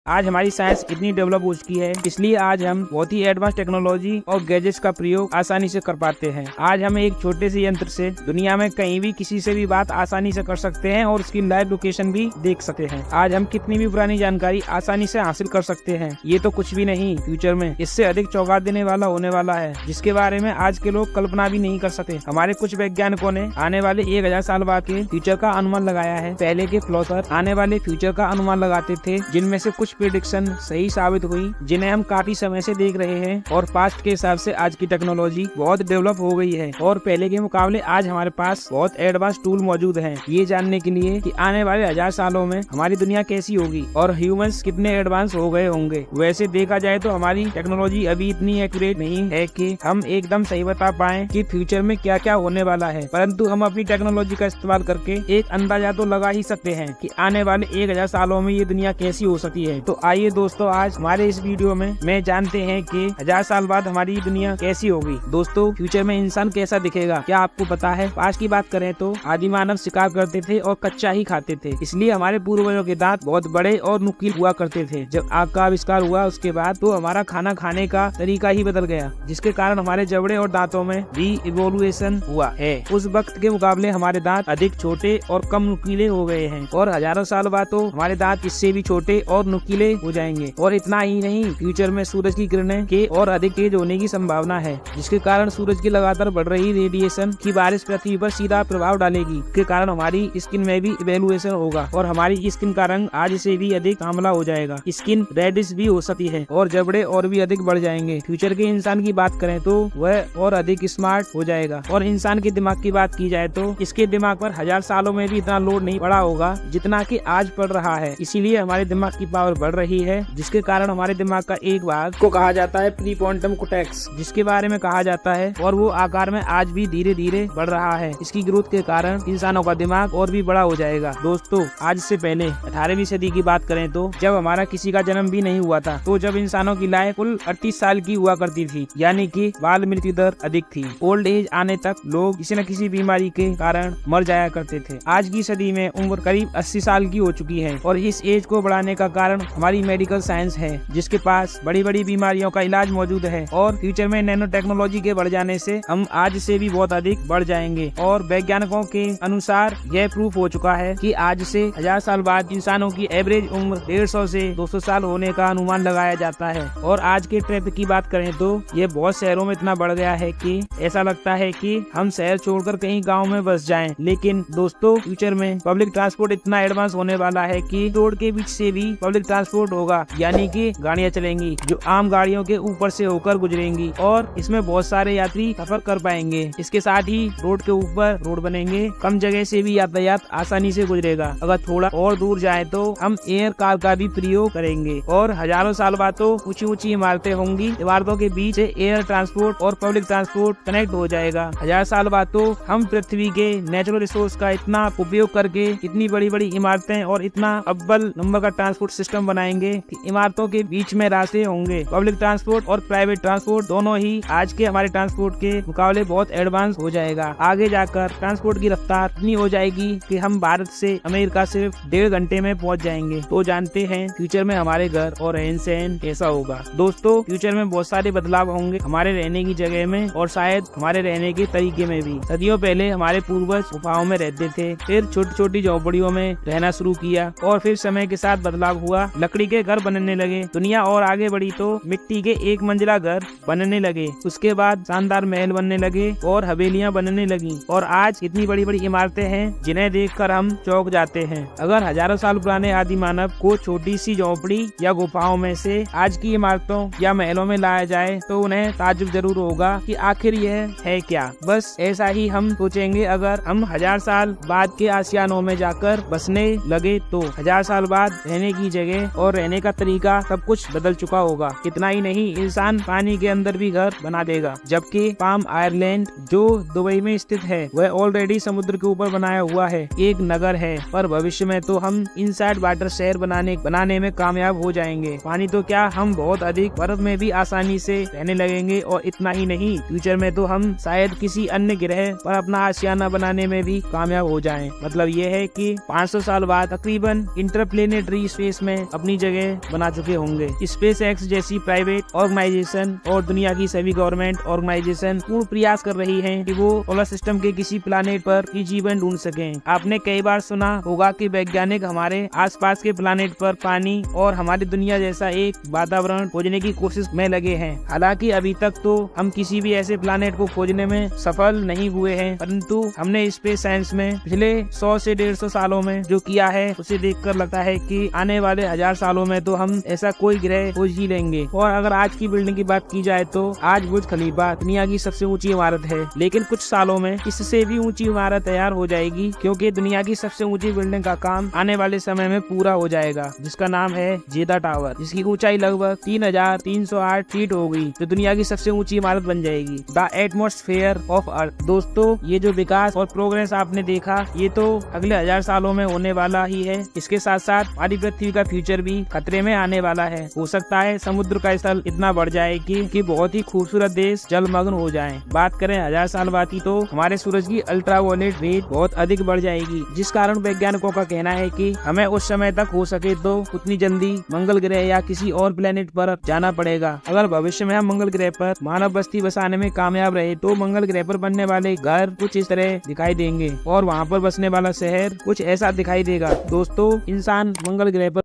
आज हमारी साइंस इतनी डेवलप हो चुकी है, इसलिए आज हम बहुत ही एडवांस टेक्नोलॉजी और गैजेट्स का प्रयोग आसानी से कर पाते हैं। आज हम एक छोटे से यंत्र से दुनिया में कहीं भी किसी से भी बात आसानी से कर सकते हैं और उसकी लाइव लोकेशन भी देख सकते हैं। आज हम कितनी भी पुरानी जानकारी आसानी से हासिल कर सकते हैं। ये तो कुछ भी नहीं, फ्यूचर में इससे अधिक चौंका देने वाला होने वाला है, जिसके बारे में आज के लोग कल्पना भी नहीं कर सके। हमारे कुछ वैज्ञानिकों ने आने वाले 1000 साल बाद के फ्यूचर का अनुमान लगाया है। पहले के फिलोसोफर आने वाले फ्यूचर का अनुमान लगाते थे, जिनमें से कुछ प्रेडिक्शन सही साबित हुई, जिन्हें हम काफी समय से देख रहे हैं। और पास्ट के हिसाब से आज की टेक्नोलॉजी बहुत डेवलप हो गई है और पहले के मुकाबले आज हमारे पास बहुत एडवांस टूल मौजूद हैं, ये जानने के लिए कि आने वाले 1000 सालों में हमारी दुनिया कैसी होगी और ह्यूमंस कितने एडवांस हो गए होंगे। वैसे देखा जाए तो हमारी टेक्नोलॉजी अभी इतनी एक्यूरेट नहीं है कि हम एकदम सही बता पाए कि फ्यूचर में क्या क्या होने वाला है, परंतु हम अपनी टेक्नोलॉजी का इस्तेमाल करके एक अंदाजा तो लगा ही सकते हैं कि आने वाले 1000 सालों में ये दुनिया कैसी हो सकती है। तो आइए दोस्तों, आज हमारे इस वीडियो में मैं जानते हैं कि 1000 साल बाद हमारी दुनिया कैसी होगी। दोस्तों, फ्यूचर में इंसान कैसा दिखेगा, क्या आपको पता है? आज की बात करें तो आदि मानव शिकार करते थे और कच्चा ही खाते थे, इसलिए हमारे पूर्वजों के दांत बहुत बड़े और नुकील हुआ करते थे। जब आग का आविष्कार हुआ उसके बाद तो हमारा खाना खाने का तरीका ही बदल गया, जिसके कारण हमारे जबड़े और दांतों में भी इवोल्यूशन हुआ है। उस वक्त के मुकाबले हमारे दांत अधिक छोटे और कम नुकीले हो गए हैं और हजारों साल बाद तो हमारे दांत इससे भी छोटे और नुकीले हो जाएंगे। और इतना ही नहीं, फ्यूचर में सूरज की किरणें के और अधिक तेज होने की संभावना है, जिसके कारण सूरज की लगातार बढ़ रही रेडिएशन की बारिश पृथ्वी पर सीधा प्रभाव डालेगी। इसके कारण हमारी स्किन में भी इवोल्यूशन होगा और हमारी स्किन का रंग आज से भी अधिक तांबला हो जाएगा। स्किन रेडिश भी हो सकती है और जबड़े और भी अधिक बढ़ जाएंगे। फ्यूचर के इंसान की बात करें तो वह और अधिक स्मार्ट हो जाएगा। और इंसान के दिमाग की बात की जाए तो इसके दिमाग पर 1000 सालों में भी इतना लोड नहीं पड़ा होगा जितना कि आज पड़ रहा है। इसीलिए हमारे दिमाग की पावर बढ़ रही है, जिसके कारण हमारे दिमाग का एक भाग को कहा जाता है प्री क्वांटम कोर्टेक्स, जिसके बारे में कहा जाता है, और वो आकार में आज भी धीरे धीरे बढ़ रहा है। इसकी ग्रोथ के कारण इंसानों का दिमाग और भी बड़ा हो जाएगा। दोस्तों, आज से पहले 18वीं सदी की बात करें तो जब हमारा किसी का जन्म भी नहीं हुआ था, तो जब इंसानों की लाइफ कुल 38 साल की हुआ करती थी, यानी कि बाल मृत्यु दर अधिक थी। ओल्ड एज आने तक लोग किसी न किसी बीमारी के कारण मर जाया करते थे। आज की सदी में उम्र करीब 80 साल की हो चुकी है और इस एज को बढ़ाने का कारण हमारी मेडिकल साइंस है, जिसके पास बड़ी बड़ी बीमारियों का इलाज मौजूद है। और फ्यूचर में नैनो टेक्नोलॉजी के बढ़ जाने से हम आज से भी बहुत अधिक बढ़ जाएंगे। और वैज्ञानिकों के अनुसार यह प्रूफ हो चुका है कि आज से 1000 साल बाद इंसानों की एवरेज उम्र 150 से 200 साल होने का अनुमान लगाया जाता है। और आज के ट्रैफिक की बात करें तो ये बहुत शहरों में इतना बढ़ गया है कि ऐसा लगता है कि हम शहर छोड़कर कहीं गाँव में बस जाएं। लेकिन दोस्तों, फ्यूचर में पब्लिक ट्रांसपोर्ट इतना एडवांस होने वाला है कि रोड के बीच से भी पब्लिक ट्रांसपोर्ट होगा, यानी कि गाड़ियां चलेंगी जो आम गाड़ियों के ऊपर से होकर गुजरेंगी और इसमें बहुत सारे यात्री सफर कर पाएंगे। इसके साथ ही रोड के ऊपर रोड बनेंगे, कम जगह से भी यातायात आसानी से गुजरेगा। अगर थोड़ा और दूर जाए तो हम एयर कार का भी प्रयोग करेंगे और हजारों साल बाद तो ऊंची ऊंची इमारतें होंगी, इमारतों के बीच से एयर ट्रांसपोर्ट और पब्लिक ट्रांसपोर्ट कनेक्ट हो जाएगा। 1000 साल बाद तो हम पृथ्वी के नेचुरल रिसोर्स का इतना उपयोग करके इतनी बड़ी बड़ी इमारतें और इतना अव्वल नंबर का ट्रांसपोर्ट सिस्टम बनाएंगे कि इमारतों के बीच में रास्ते होंगे। पब्लिक ट्रांसपोर्ट और प्राइवेट ट्रांसपोर्ट दोनों ही आज के हमारे ट्रांसपोर्ट के मुकाबले बहुत एडवांस हो जाएगा। आगे जाकर ट्रांसपोर्ट की रफ्तार इतनी हो जाएगी कि हम भारत से अमेरिका सिर्फ 1.5 घंटे में पहुंच जाएंगे। तो जानते हैं फ्यूचर में हमारे घर और रहन सहन कैसा होगा। दोस्तों, फ्यूचर में बहुत सारे बदलाव होंगे हमारे रहने की जगह में और शायद हमारे रहने के तरीके में भी। सदियों पहले हमारे पूर्वज गुफाओं में रहते थे, फिर छोटी छोटी झोपड़ियों में रहना शुरू किया और फिर समय के साथ बदलाव हुआ, लकड़ी के घर बनने लगे। दुनिया और आगे बढ़ी तो मिट्टी के 1 मंजिला घर बनने लगे, उसके बाद शानदार महल बनने लगे और हवेलियां बनने लगी और आज इतनी बड़ी बड़ी इमारतें हैं जिन्हें देखकर हम चौंक जाते हैं। अगर हजारों साल पुराने आदि मानव को छोटी सी झोपड़ी या गुफाओं में से आज की इमारतों या महलों में लाया जाए तो उन्हें ताज्जुब जरूर होगा कि आखिर यह है क्या। बस ऐसा ही हम सोचेंगे अगर हम 1000 साल बाद के आसियानों में जाकर बसने लगे तो 1000 साल बाद रहने की जगह और रहने का तरीका सब कुछ बदल चुका होगा। इतना ही नहीं, इंसान पानी के अंदर भी घर बना देगा, जबकि पाम आइलैंड जो दुबई में स्थित है वह ऑलरेडी समुद्र के ऊपर बनाया हुआ है, एक नगर है। पर भविष्य में तो हम इनसाइड वाटर शहर बनाने में कामयाब हो जाएंगे। पानी तो क्या, हम बहुत अधिक बर्फ में भी आसानी से रहने लगेंगे। और इतना ही नहीं, फ्यूचर में तो हम शायद किसी अन्य ग्रह पर अपना आशियाना बनाने में भी कामयाब हो जाएं। मतलब ये है कि 500 साल बाद तकरीबन इंटरप्लेनेटरी स्पेस में अपनी जगह बना चुके होंगे। स्पेस एक्स जैसी प्राइवेट ऑर्गेनाइजेशन और दुनिया की सभी गवर्नमेंट ऑर्गेनाइजेशन पूर्ण प्रयास कर रही हैं कि वो सोलर सिस्टम के किसी प्लानेट पर ही जीवन ढूंढ सकें। आपने कई बार सुना होगा कि वैज्ञानिक हमारे आसपास के प्लानेट पर पानी और हमारी दुनिया जैसा एक वातावरण खोजने की कोशिश में लगे हैं। हालांकि अभी तक तो हम किसी भी ऐसे प्लानेट को खोजने में सफल नहीं हुए हैं, परंतु हमने स्पेस साइंस में पिछले 100 से 150 सालों में जो किया है उसे देखकर लगता है कि आने वाले 1000 सालों में तो हम ऐसा कोई ग्रह खोज ही लेंगे। और अगर आज की बिल्डिंग की बात की जाए तो आज बुर्ज खलीफा दुनिया की सबसे ऊंची इमारत है, लेकिन कुछ सालों में इससे भी ऊंची इमारत तैयार हो जाएगी, क्योंकि दुनिया की सबसे ऊंची बिल्डिंग का काम आने वाले समय में पूरा हो जाएगा, जिसका नाम है जेदा टावर, जिसकी ऊंचाई लगभग 3308 फीट होगी, जो दुनिया की सबसे ऊंची इमारत बन जाएगी। The atmosphere of earth. दोस्तों, ये जो विकास और प्रोग्रेस आपने देखा, ये तो अगले 1000 सालों में होने वाला ही है। इसके साथ साथ हमारी पृथ्वी का फ्यूचर भी खतरे में आने वाला है। हो सकता है समुद्र का स्तर इतना बढ़ जाए कि बहुत ही खूबसूरत देश जलमग्न हो जाएं। बात करें 1000 साल बाद की, तो हमारे सूरज की अल्ट्रावायलेट रेज बहुत अधिक बढ़ जाएगी, जिस कारण वैज्ञानिकों का कहना है कि हमें उस समय तक हो सके तो उतनी जल्दी मंगल ग्रह या किसी और प्लेनेट पर जाना पड़ेगा। अगर भविष्य में हम मंगल ग्रह पर मानव बस्ती बसाने में कामयाब रहे तो मंगल ग्रह पर बनने वाले घर कुछ इस तरह दिखाई देंगे और वहाँ पर बसने वाला शहर कुछ ऐसा दिखाई देगा। दोस्तों, इंसान मंगल ग्रह पर